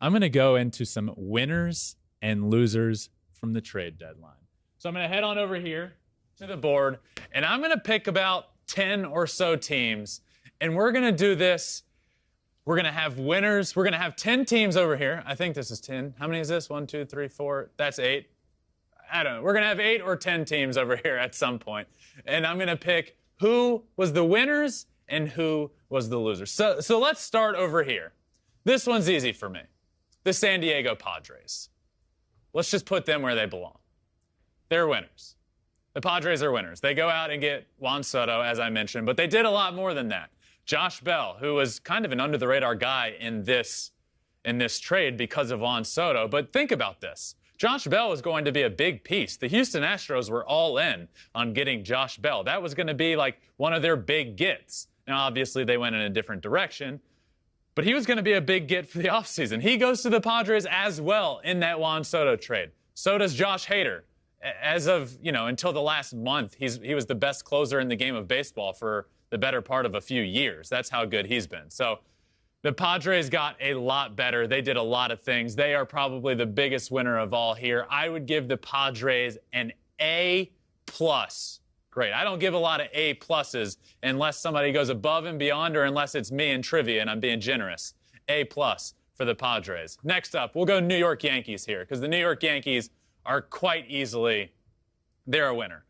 I'm going to go into some winners and losers from the trade deadline. So I'm going to head on over here to the board, and I'm going to pick about 10 or so teams, and we're going to do this. We're going to have winners. We're going to have 10 teams over here. I think this is 10. How many is this? 1, 2, 3, 4. That's 8. I don't know. We're going to have 8 or 10 teams over here at some point, and I'm going to pick who was the winners and who was the losers. So let's start over here. This one's easy for me. The San Diego Padres. Let's just put them where they belong. They're winners. The Padres are winners. They go out and get Juan Soto, as I mentioned, but they did a lot more than that. Josh Bell, who was kind of an under-the-radar guy in this trade because of Juan Soto. But think about this. Josh Bell was going to be a big piece. The Houston Astros were all in on getting Josh Bell. That was going to be like one of their big gets. Now, obviously, they went in a different direction, but he was going to be a big get for the offseason. He goes to the Padres as well in that Juan Soto trade. So does Josh Hader. As of, until the last month, he was the best closer in the game of baseball for the better part of a few years. That's how good he's been. So the Padres got a lot better. They did a lot of things. They are probably the biggest winner of all here. I would give the Padres an A+. Great. I don't give a lot of A pluses unless somebody goes above and beyond or unless it's me in trivia and I'm being generous. A+ for the Padres. Next up, we'll go New York Yankees here because the New York Yankees are quite easily, they're a winner.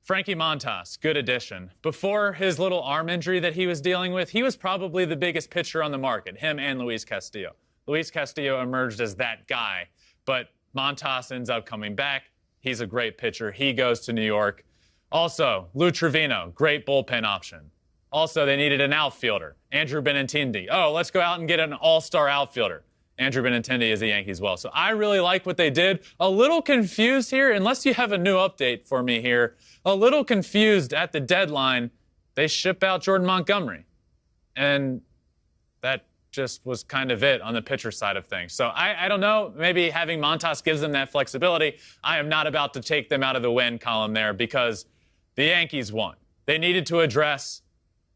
Frankie Montas, good addition. Before his little arm injury that he was dealing with, he was probably the biggest pitcher on the market, him and Luis Castillo. Luis Castillo emerged as that guy, but Montas ends up coming back. He's a great pitcher. He goes to New York. Also, Lou Trevino, great bullpen option. Also, they needed an outfielder, Andrew Benintendi. Oh, let's go out and get an all-star outfielder. Andrew Benintendi is a Yankee as well. So I really like what they did. A little confused here, unless you have a new update for me here. A little confused at the deadline. They ship out Jordan Montgomery. And that just was kind of it on the pitcher side of things. So I don't know. Maybe having Montas gives them that flexibility. I am not about to take them out of the win column there because the Yankees won. They needed to address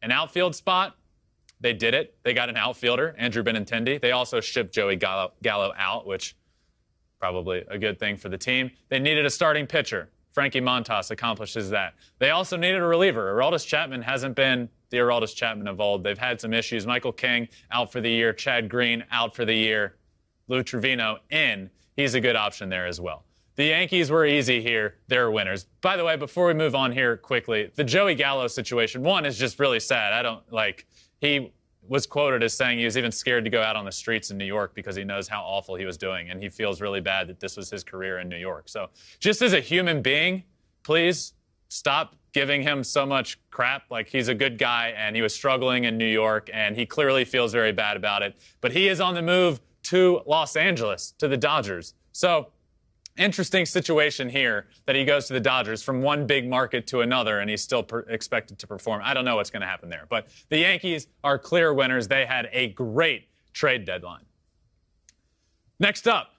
an outfield spot. They did it. They got an outfielder, Andrew Benintendi. They also shipped Joey Gallo out, which probably a good thing for the team. They needed a starting pitcher. Frankie Montas accomplishes that. They also needed a reliever. Aroldis Chapman hasn't been the Aroldis Chapman of old. They've had some issues. Michael King out for the year. Chad Green out for the year. Lou Trevino in. He's a good option there as well. The Yankees were easy here. They're winners. By the way, before we move on here quickly, the Joey Gallo situation, one, is just really sad. He was quoted as saying he was even scared to go out on the streets in New York because he knows how awful he was doing, and he feels really bad that this was his career in New York. So just as a human being, please stop giving him so much crap. Like, he's a good guy, and he was struggling in New York, and he clearly feels very bad about it. But he is on the move to Los Angeles, to the Dodgers. So interesting situation here that he goes to the Dodgers from one big market to another, and he's still expected to perform. I don't know what's going to happen there. But the Yankees are clear winners. They had a great trade deadline. Next up,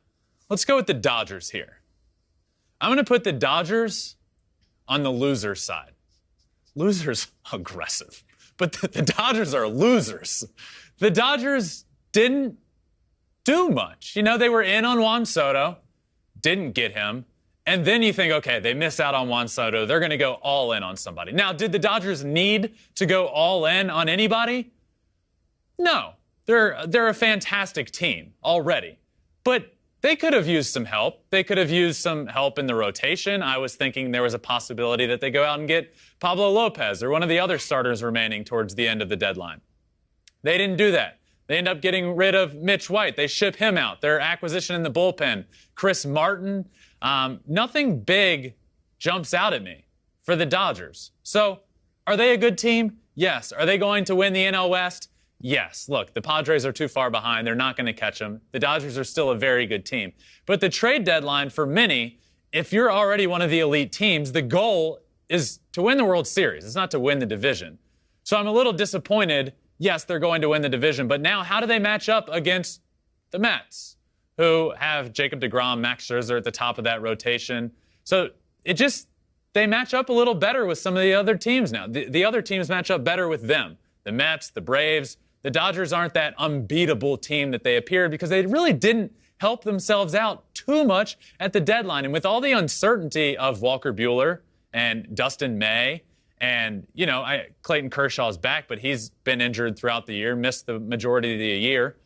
let's go with the Dodgers here. I'm going to put the Dodgers on the loser side. Losers, aggressive. But the Dodgers are losers. The Dodgers didn't do much. They were in on Juan Soto. Didn't get him, and then you think, okay, they miss out on Juan Soto. They're going to go all in on somebody. Now, did the Dodgers need to go all in on anybody? No. They're a fantastic team already, but they could have used some help. They could have used some help in the rotation. I was thinking there was a possibility that they go out and get Pablo Lopez or one of the other starters remaining towards the end of the deadline. They didn't do that. They end up getting rid of Mitch White. They ship him out. Their acquisition in the bullpen, Chris Martin. Nothing big jumps out at me for the Dodgers. So are they a good team? Yes. Are they going to win the NL West? Yes. Look, the Padres are too far behind. They're not going to catch them. The Dodgers are still a very good team. But the trade deadline for many, if you're already one of the elite teams, the goal is to win the World Series. It's not to win the division. So I'm a little disappointed. Yes, they're going to win the division, but now how do they match up against the Mets, who have Jacob deGrom, Max Scherzer at the top of that rotation? So they match up a little better with some of the other teams now. The other teams match up better with them. The Mets, the Braves, The Dodgers aren't that unbeatable team that they appeared because they really didn't help themselves out too much at the deadline. And with all the uncertainty of Walker Buehler and Dustin May, and, Clayton Kershaw's back, but he's been injured throughout the year, missed the majority of the year.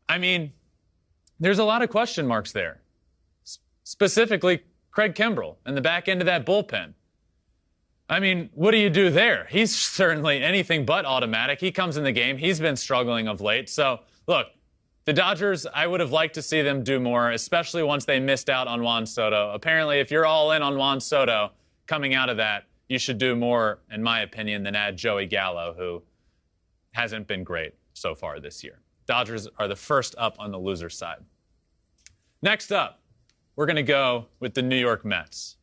I mean, there's a lot of question marks there. Specifically, Craig Kimbrell and the back end of that bullpen. I mean, what do you do there? He's certainly anything but automatic. He comes in the game. He's been struggling of late. So, look, the Dodgers, I would have liked to see them do more, especially once they missed out on Juan Soto. Apparently, if you're all in on Juan Soto coming out of that, you should do more, in my opinion, than add Joey Gallo, who hasn't been great so far this year. Dodgers are the first up on the loser side. Next up, we're going to go with the New York Mets.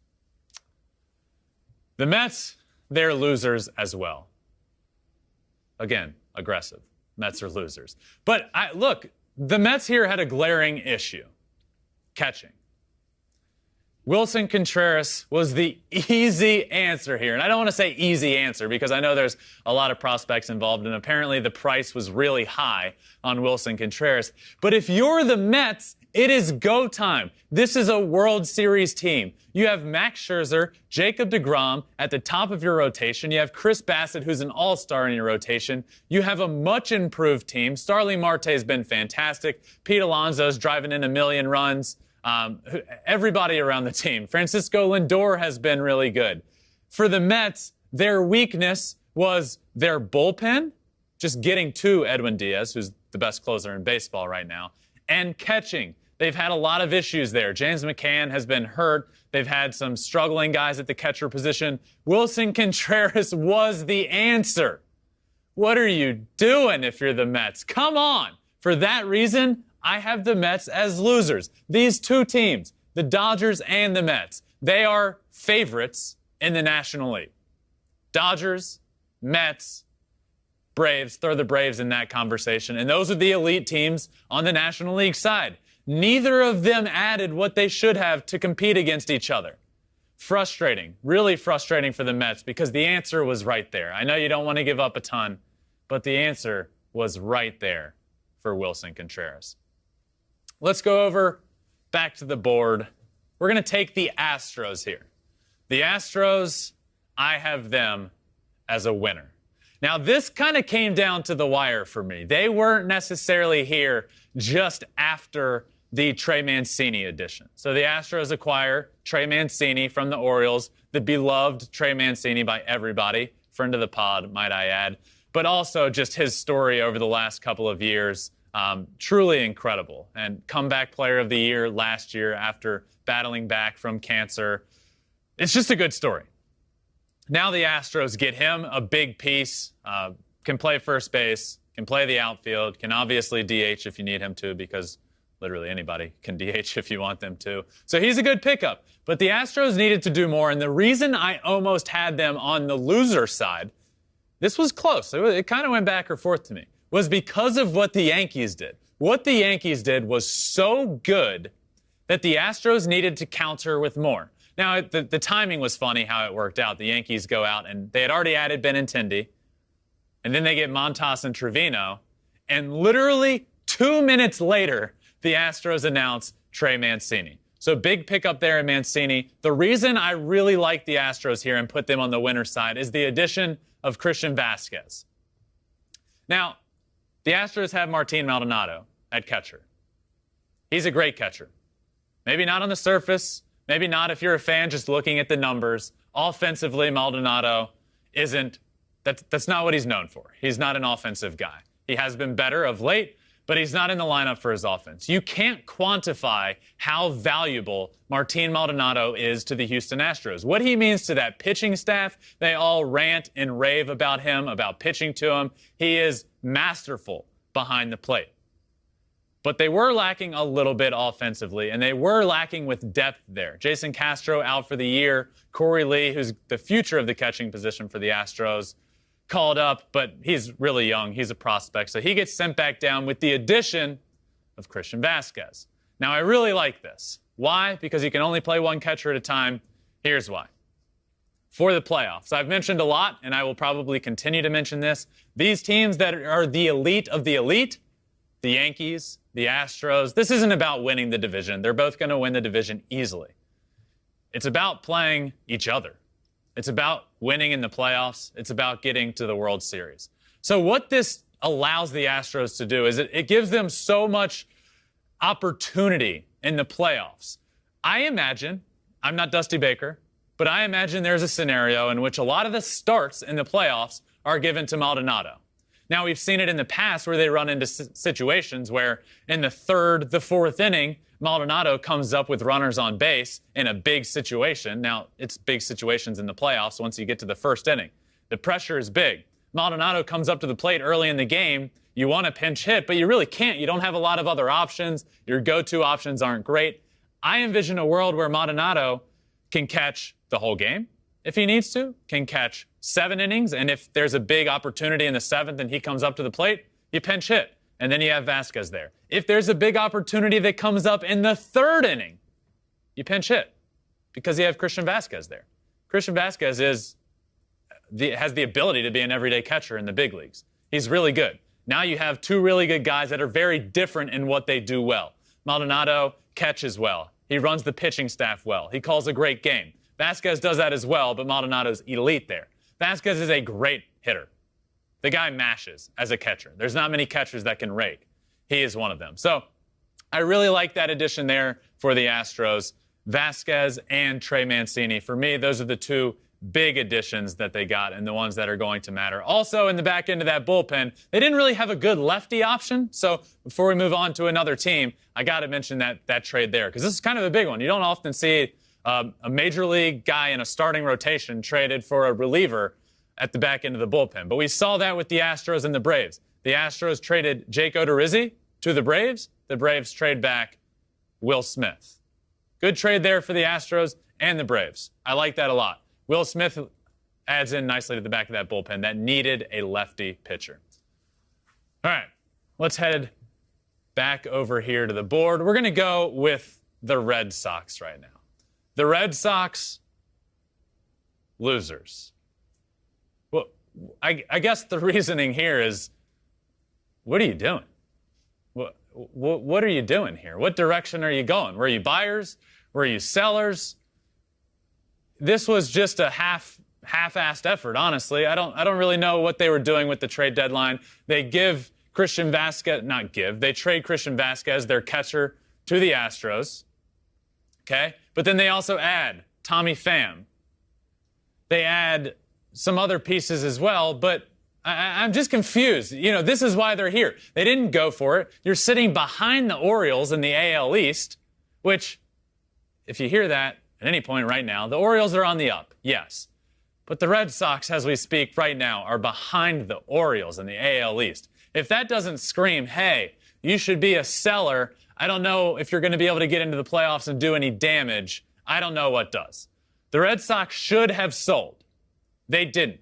The Mets, they're losers as well. Again, aggressive. Mets are losers. But look, the Mets here had a glaring issue. Catching. Wilson Contreras was the easy answer here. And I don't want to say easy answer because I know there's a lot of prospects involved, and apparently the price was really high on Wilson Contreras. But if you're the Mets, it is go time. This is a World Series team. You have Max Scherzer, Jacob deGrom at the top of your rotation. You have Chris Bassett, who's an all-star in your rotation. You have a much improved team. Starling Marte has been fantastic. Pete Alonso's driving in 1 million runs. Everybody around the team. Francisco Lindor has been really good. For the Mets, their weakness was their bullpen, just getting to Edwin Diaz, who's the best closer in baseball right now, and catching. They've had a lot of issues there. James McCann has been hurt. They've had some struggling guys at the catcher position. Wilson Contreras was the answer. What are you doing if you're the Mets? Come on. For that reason, I have the Mets as losers. These two teams, the Dodgers and the Mets, they are favorites in the National League. Dodgers, Mets, Braves, throw the Braves in that conversation. And those are the elite teams on the National League side. Neither of them added what they should have to compete against each other. Frustrating, really frustrating for the Mets because the answer was right there. I know you don't want to give up a ton, but the answer was right there for Wilson Contreras. Let's go over back to the board. We're going to take the Astros here. The Astros, I have them as a winner. Now, this kind of came down to the wire for me. They weren't necessarily here just after the Trey Mancini edition. So the Astros acquire Trey Mancini from the Orioles, the beloved Trey Mancini by everybody, friend of the pod, might I add, but also just his story over the last couple of years. Truly incredible. And comeback player of the year last year after battling back from cancer. It's just a good story. Now the Astros get him a big piece, can play first base, can play the outfield, can obviously DH if you need him to because literally anybody can DH if you want them to. So he's a good pickup. But the Astros needed to do more. And the reason I almost had them on the loser side, this was close. It kind of went back or forth to me. Was because of what the Yankees did. What the Yankees did was so good that the Astros needed to counter with more. Now, the timing was funny how it worked out. The Yankees go out, and they had already added Benintendi, and then they get Montas and Trevino, and literally 2 minutes later, the Astros announce Trey Mancini. So big pickup there in Mancini. The reason I really like the Astros here and put them on the winner's side is the addition of Christian Vasquez. Now, the Astros have Martin Maldonado at catcher. He's a great catcher. Maybe not on the surface. Maybe not if you're a fan just looking at the numbers. Offensively, Maldonado that's not what he's known for. He's not an offensive guy. He has been better of late, but he's not in the lineup for his offense. You can't quantify how valuable Martin Maldonado is to the Houston Astros. What he means to that pitching staff, they all rant and rave about him, about pitching to him. He is masterful behind the plate. But they were lacking a little bit offensively, and they were lacking with depth there. Jason Castro out for the year. Corey Lee, who's the future of the catching position for the Astros, called up, but he's really young. He's a prospect. So he gets sent back down with the addition of Christian Vasquez. Now, I really like this. Why? Because you can only play one catcher at a time. Here's why. for the playoffs. I've mentioned a lot, and I will probably continue to mention this. These teams that are the elite of the elite, the Yankees, the Astros, this isn't about winning the division. They're both going to win the division easily. It's about playing each other. It's about winning in the playoffs. It's about getting to the World Series. So what this allows the Astros to do is it gives them so much opportunity in the playoffs. I imagine, I'm not Dusty Baker, but I imagine there's a scenario in which a lot of the starts in the playoffs are given to Maldonado. Now, we've seen it in the past where they run into situations where in the third, the fourth inning, Maldonado comes up with runners on base in a big situation. Now, it's big situations in the playoffs once you get to the first inning. The pressure is big. Maldonado comes up to the plate early in the game. You want to pinch hit, but you really can't. You don't have a lot of other options. Your go-to options aren't great. I envision a world where Maldonado can catch the whole game if he needs to, can catch 7 innings, and if there's a big opportunity in the 7th and he comes up to the plate, you pinch hit, and then you have Vasquez there. If there's a big opportunity that comes up in the 3rd inning, you pinch hit because you have Christian Vasquez there. Christian Vasquez has the ability to be an everyday catcher in the big leagues. He's really good. Now you have 2 really good guys that are very different in what they do well. Maldonado catches well. He runs the pitching staff well. He calls a great game. Vasquez does that as well, but Maldonado's elite there. Vasquez is a great hitter. The guy mashes as a catcher. There's not many catchers that can rake. He is one of them. So I really like that addition there for the Astros. Vasquez and Trey Mancini. For me, those are the 2 big additions that they got and the ones that are going to matter. Also, in the back end of that bullpen, they didn't really have a good lefty option. So before we move on to another team, I got to mention that trade there because this is kind of a big one. You don't often see a major league guy in a starting rotation traded for a reliever at the back end of the bullpen. But we saw that with the Astros and the Braves. The Astros traded Jake Odorizzi to the Braves. The Braves trade back Will Smith. Good trade there for the Astros and the Braves. I like that a lot. Will Smith adds in nicely to the back of that bullpen that needed a lefty pitcher. All right, let's head back over here to the board. We're going to go with the Red Sox right now. The Red Sox, losers. Well, I guess the reasoning here is, what are you doing? What are you doing here? What direction are you going? Were you buyers? Were you sellers? This was just a half-assed effort, honestly. I don't really know what they were doing with the trade deadline. They give Christian Vasquez, they trade Christian Vasquez, their catcher, to the Astros. Okay? But then they also add Tommy Pham. They add some other pieces as well, but I'm just confused. You know, this is why they're here. They didn't go for it. You're sitting behind the Orioles in the AL East, which, if you hear that at any point right now, the Orioles are on the up, yes. But the Red Sox, as we speak right now, are behind the Orioles in the AL East. If that doesn't scream, hey, you should be a seller, I don't know if you're going to be able to get into the playoffs and do any damage. I don't know what does. The Red Sox should have sold. They didn't.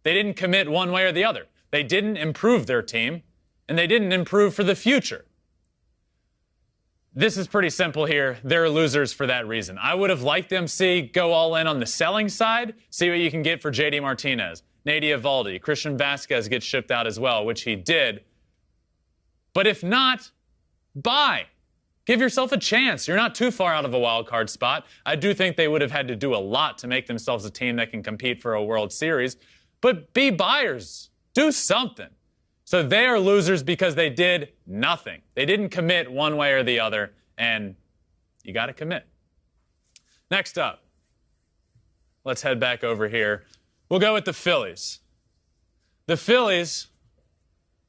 They didn't commit one way or the other. They didn't improve their team, and they didn't improve for the future. This is pretty simple here. They're losers for that reason. I would have liked them go all in on the selling side, see what you can get for J.D. Martinez, Nady Eovaldi, Christian Vasquez gets shipped out as well, which he did. But if not, buy. Give yourself a chance. You're not too far out of a wild card spot. I do think they would have had to do a lot to make themselves a team that can compete for a World Series. But be buyers. Do something. So they are losers because they did nothing. They didn't commit one way or the other, and you got to commit. Next up, let's head back over here. We'll go with the Phillies. The Phillies,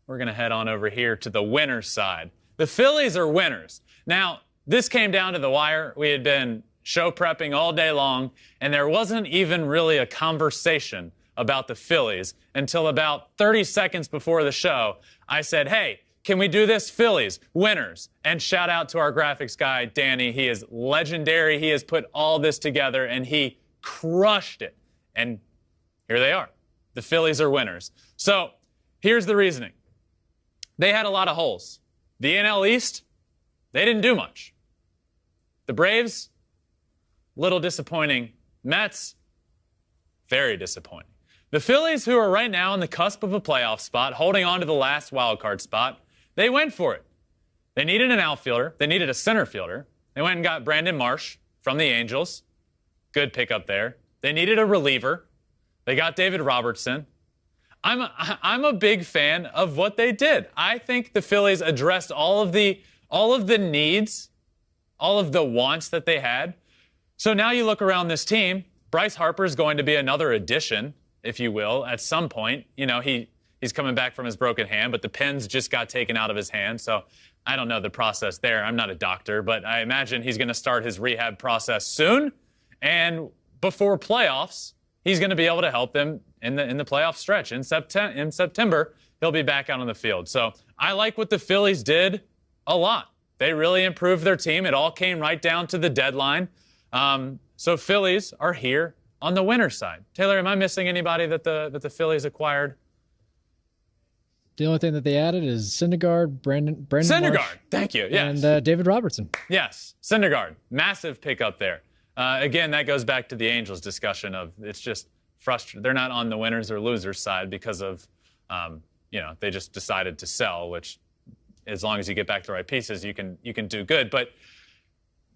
we're going to head on over here to the winner's side. The Phillies are winners. Now, this came down to the wire. We had been show prepping all day long, and there wasn't even really a conversation about the Phillies until about 30 seconds before the show. I said, hey, can we do this? Phillies, winners. And shout out to our graphics guy, Danny. He is legendary. He has put all this together, and he crushed it. And here they are. The Phillies are winners. So here's the reasoning. They had a lot of holes. The NL East, they didn't do much. The Braves, little disappointing. Mets, Very disappointing. The Phillies, who are right now on the cusp of a playoff spot, holding on to the last wild card spot, they went for it. They needed an outfielder. They needed a center fielder. They went and got Brandon Marsh from the Angels. Good pickup there. They needed a reliever. They got David Robertson. I'm a big fan of what they did. I think the Phillies addressed all of the needs, all of the wants that they had. So now you look around this team, Bryce Harper is going to be another addition, if you will, at some point. You know, he's coming back from his broken hand, but the pens just got taken out of his hand. So I don't know the process there. I'm not a doctor, but I imagine he's going to start his rehab process soon. And before playoffs, he's going to be able to help them in the playoff stretch. In September, he'll be back out on the field. So I like what the Phillies did a lot. They really improved their team. It all came right down to the deadline. So Phillies are here on the winner's side. Taylor, am I missing anybody that the Phillies acquired? The only thing that they added is Syndergaard, Brandon Syndergaard, Marsh, thank you. Yes. And David Robertson. Yes, Syndergaard, massive pickup there. Again, that goes back to the Angels discussion of it's just frustrating. They're not on the winners or losers side because of, they just decided to sell, which as long as you get back the right pieces, you can do good. But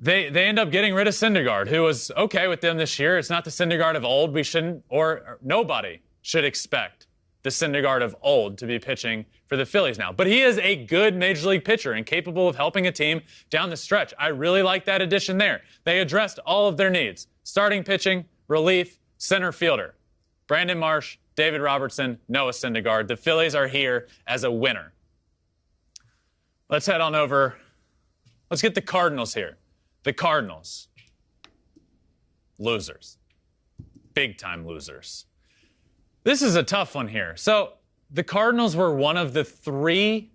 they end up getting rid of Syndergaard, who was okay with them this year. It's not the Syndergaard of old. We shouldn't, or nobody should expect the Syndergaard of old to be pitching for the Phillies now. But he is a good Major League pitcher and capable of helping a team down the stretch. I really like that addition there. They addressed all of their needs. Starting pitching, relief, center fielder. Brandon Marsh, David Robertson, Noah Syndergaard. The Phillies are here as a winner. Let's head on over. Let's get the Cardinals here. The Cardinals. Losers. Big-time losers. This is a tough one here. So the Cardinals were one of the 3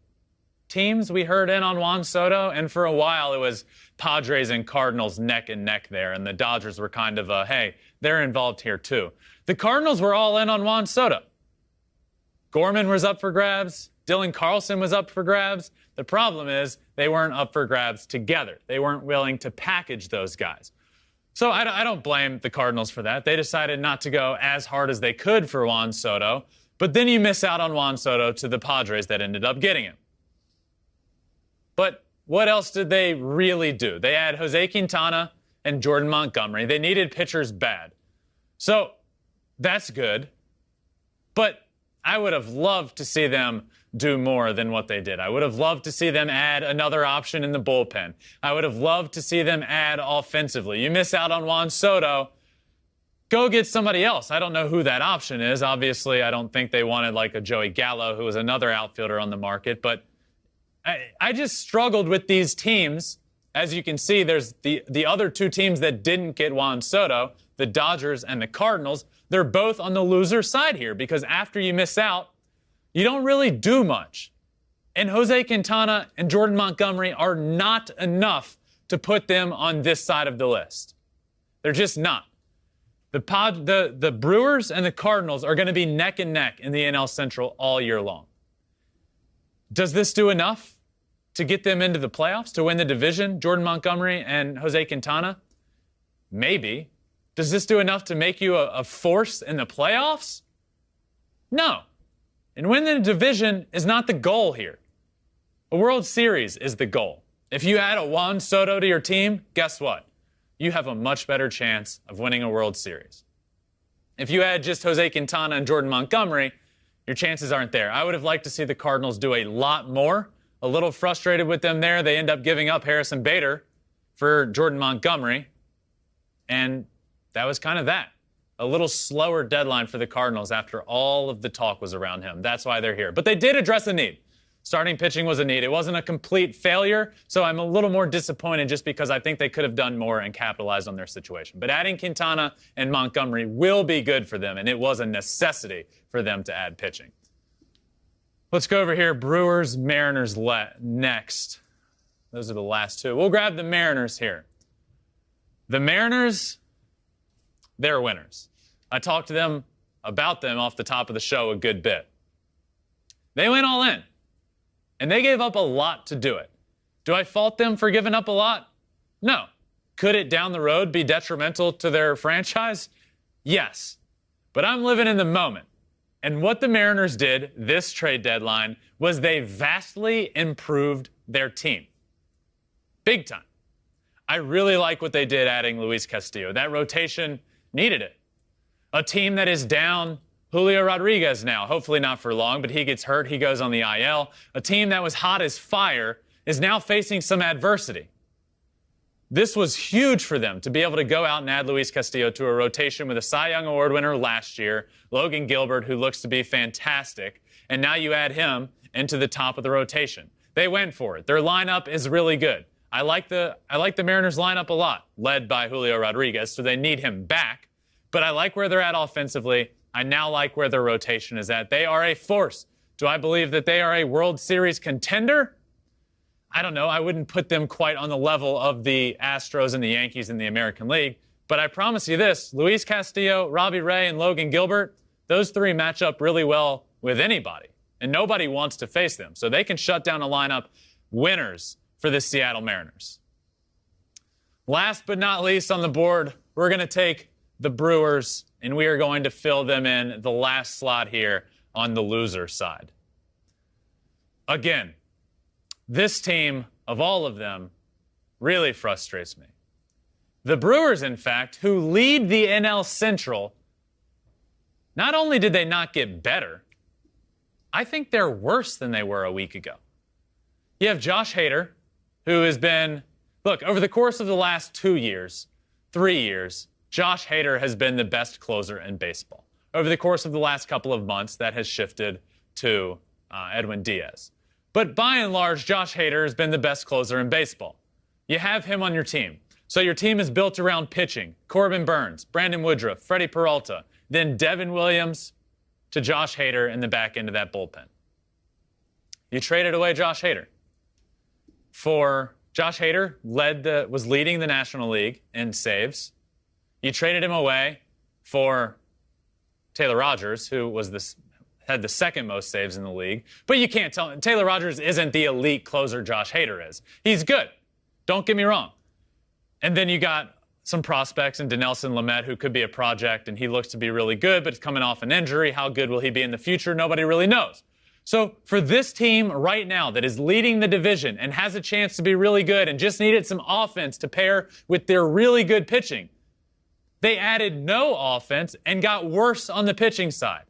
teams we heard in on Juan Soto, and for a while it was Padres and Cardinals neck and neck there, and the Dodgers were kind of hey, they're involved here too. The Cardinals were all in on Juan Soto. Gorman was up for grabs. Dylan Carlson was up for grabs. The problem is they weren't up for grabs together. They weren't willing to package those guys. So I don't blame the Cardinals for that. They decided not to go as hard as they could for Juan Soto, but then you miss out on Juan Soto to the Padres that ended up getting him. But what else did they really do? They had Jose Quintana and Jordan Montgomery. They needed pitchers bad. So that's good. But I would have loved to see them do more than what they did. I would have loved to see them add another option in the bullpen. I would have loved to see them add offensively. You miss out on Juan Soto, go get somebody else. I don't know who that option is. Obviously, I don't think they wanted like a Joey Gallo, who was another outfielder on the market. But I just struggled with these teams. As you can see, there's the other 2 teams that didn't get Juan Soto, the Dodgers and the Cardinals. They're both on the loser side here because after you miss out, you don't really do much. And Jose Quintana and Jordan Montgomery are not enough to put them on this side of the list. They're just not. The Brewers and the Cardinals are going to be neck and neck in the NL Central all year long. Does this do enough to get them into the playoffs, to win the division, Jordan Montgomery and Jose Quintana? Maybe. Does this do enough to make you a force in the playoffs? No. And winning the division is not the goal here. A World Series is the goal. If you add a Juan Soto to your team, guess what? You have a much better chance of winning a World Series. If you add just Jose Quintana and Jordan Montgomery, your chances aren't there. I would have liked to see the Cardinals do a lot more. A little frustrated with them there. They end up giving up Harrison Bader for Jordan Montgomery. And that was kind of that. A little slower deadline for the Cardinals after all of the talk was around him. That's why they're here. But they did address a need. Starting pitching was a need. It wasn't a complete failure, so I'm a little more disappointed just because I think they could have done more and capitalized on their situation. But adding Quintana and Montgomery will be good for them, and it was a necessity for them to add pitching. Let's go over here. Brewers, Mariners next. Those are the last 2. We'll grab the Mariners here. The Mariners, they're winners. I talked to them about them off the top of the show a good bit. They went all in, and they gave up a lot to do it. Do I fault them for giving up a lot? No. Could it down the road be detrimental to their franchise? Yes. But I'm living in the moment. And what the Mariners did this trade deadline was they vastly improved their team. Big time. I really like what they did adding Luis Castillo. That rotation needed it. A team that is down Julio Rodriguez now, hopefully not for long, but he gets hurt, he goes on the IL. A team that was hot as fire is now facing some adversity. This was huge for them to be able to go out and add Luis Castillo to a rotation with a Cy Young Award winner last year, Logan Gilbert, who looks to be fantastic, and now you add him into the top of the rotation. They went for it. Their lineup is really good. I like the Mariners lineup a lot, led by Julio Rodriguez, so they need him back. But I like where they're at offensively. I now like where their rotation is at. They are a force. Do I believe that they are a World Series contender? I don't know. I wouldn't put them quite on the level of the Astros and the Yankees in the American League. But I promise you this, Luis Castillo, Robbie Ray, and Logan Gilbert, those three match up really well with anybody. And nobody wants to face them. So they can shut down a lineup. Winners for the Seattle Mariners. Last but not least on the board, we're going to take the Brewers, and we are going to fill them in the last slot here on the loser side. Again, this team, of all of them, really frustrates me. The Brewers, in fact, who lead the NL Central, not only did they not get better, I think they're worse than they were a week ago. You have Josh Hader, who has been, look, over the course of the last 2 years, 3 years, Josh Hader has been the best closer in baseball. Over the course of the last couple of months, that has shifted to Edwin Diaz. But by and large, Josh Hader has been the best closer in baseball. You have him on your team. So your team is built around pitching. Corbin Burns, Brandon Woodruff, Freddie Peralta, then Devin Williams to Josh Hader in the back end of that bullpen. You traded away Josh Hader. Josh Hader was leading the National League in saves. You traded him away for Taylor Rogers, who had the second most saves in the league. But you can't tell. Taylor Rogers isn't the elite closer Josh Hader is. He's good. Don't get me wrong. And then you got some prospects in Dinelson Lamet, who could be a project, and he looks to be really good, but it's coming off an injury. How good will he be in the future? Nobody really knows. So for this team right now that is leading the division and has a chance to be really good and just needed some offense to pair with their really good pitching, they added no offense and got worse on the pitching side.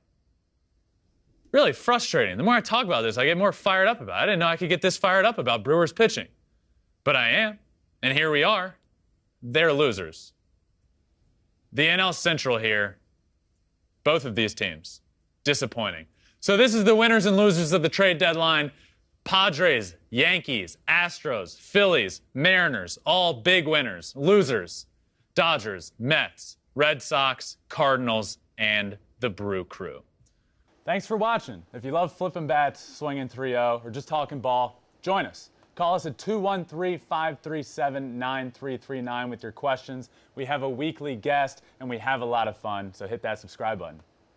Really frustrating. The more I talk about this, I get more fired up about it. I didn't know I could get this fired up about Brewers pitching. But I am. And here we are. They're losers. The NL Central here, both of these teams, disappointing. So this is the winners and losers of the trade deadline. Padres, Yankees, Astros, Phillies, Mariners, all big winners. Losers, Dodgers, Mets, Red Sox, Cardinals, and the Brew Crew. Thanks for watching. If you love flipping bats, swinging 3-0, or just talking ball, join us. Call us at 213-537-9339 with your questions. We have a weekly guest, and we have a lot of fun, so hit that subscribe button.